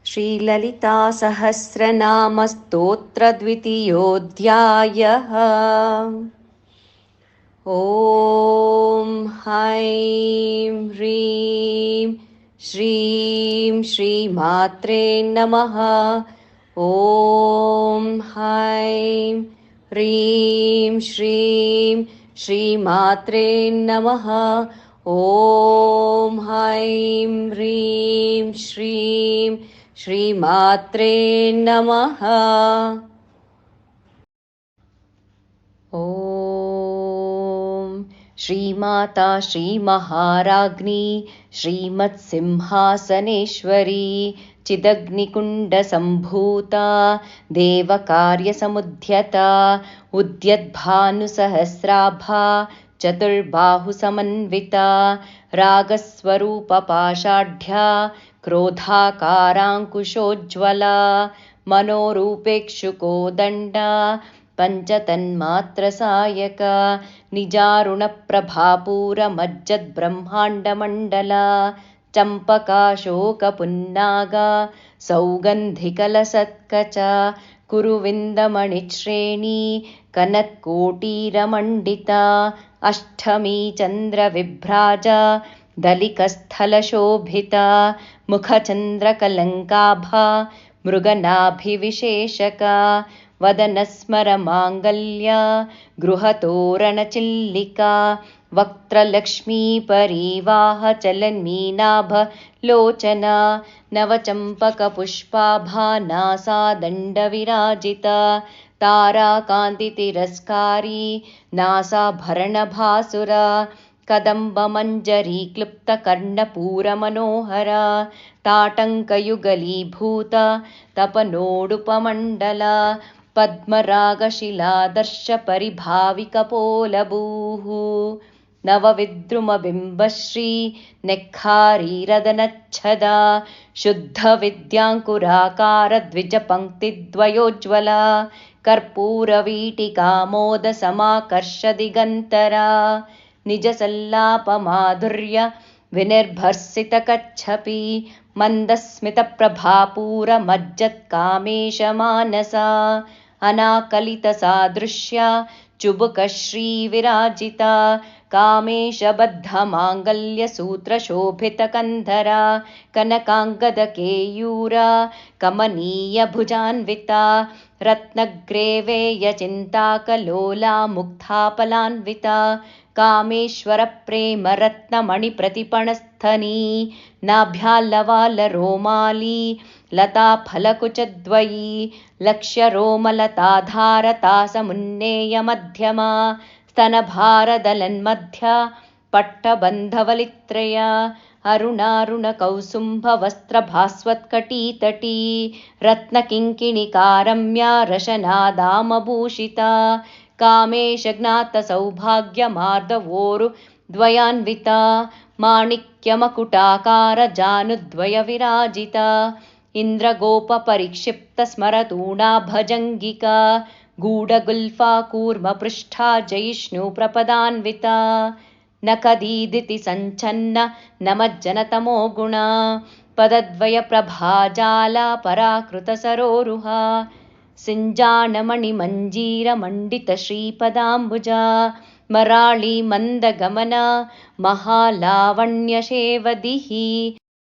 श्रीललितासहस्रनामस्तोत्रद्वितीयोऽध्यायः। ॐ ऐं ह्रीं श्रीं श्रीमात्रे नमः। ॐ ऐं ह्रीं श्रीं श्रीमात्रे नमः। ॐ ऐं ह्रीं श्रीं श्रीमात्रे नमः। ॐ श्रीमाता श्रीमहाराज्ञी श्रीमत्सिंहासनेश्वरी चिदग्निकुण्डसम्भूता देवकार्यसमुद्यता उद्यद्भानुसहस्राभा चतुर्बाहुसमन्विता रागस्वरूपपाषाढ्या क्रोधाकाराङ्कुशोज्ज्वला मनोरूपेक्षुकोदण्डा पञ्चतन्मात्रसायका निजारुणप्रभापूरमज्जद्ब्रह्माण्डमण्डला चम्पकाशोकपुन्नागा सौगन्धिकलसत्कचा कुरुविन्दमणिश्रेणी कनत्कोटीरमण्डिता अष्टमी चन्द्रविभ्राजा दलिकस्थलशोभिता मुखचन्द्रकलङ्काभा मृगनाभिविशेषका वदनस्मरमाङ्गल्या गृहतोरणचिल्लिका वक्त्रलक्ष्मीपरीवाहचलन्मीनाभलोचना नवचम्पकपुष्पाभा नासादण्डविराजिता ताराकान्तितिरस्कारी नासाभरणभासुरा कदम्बमञ्जरीक्लुप्तकर्णपूरमनोहरा ताटङ्कयुगलीभूता तपनोडुपमण्डला पद्मरागशिलादर्शपरिभाविकपोलभूः नवविद्रुमबिम्बश्री नेक्खारीरदनच्छदा शुद्धविद्याङ्कुराकारद्विजपङ्क्तिद्वयोज्ज्वला कर्पूरवीटिकामोदसमाकर्षदिगन्तरा निजसल्लापमाधुर्य विनिर्भर्सितकच्छपि मन्दस्मितप्रभापूरमज्जत्कामेशमानसा अनाकलितसादृश्या चुबुकश्रीविराजिता कामेशबद्धमाङ्गल्यसूत्रशोभितकन्धरा कनकाङ्गदकेयूरा कमनीयभुजान्विता रत्नग्रेवेयचिन्ताकलोला मुग्धाफलान्विता कामेश्वरप्रेमरत्नमणिप्रतिपणस्थनी नाभ्याल्लवालरोमाली लताफलकुचद्वयी लक्ष्यरोमलताधारतासमुन्नेयमध्यमा स्तनभारदलन्मध्या पट्टबन्धवलित्रया अरुणारुणकौसुम्भवस्त्रभास्वत्कटीतटी रत्नकिङ्किणिकारम्या रशनादामभूषिता कामेशज्ञातसौभाग्यमार्दवोरुद्वयान्विता माणिक्यमकुटाकारजानुद्वयविराजिता इन्द्रगोपपरिक्षिप्तस्मरतूणा भजङ्गिका गूढगुल्फा कूर्मपृष्ठा जयिष्णुप्रपदान्विता नखदीदिति सञ्छन्न नमज्जनतमो गुणा पदद्वयप्रभाजाला पराकृतसरोरुहा सिञ्जानमणिमञ्जीरमण्डितश्रीपदाम्बुजा मराळी मन्दगमना महालावण्यशेवदिः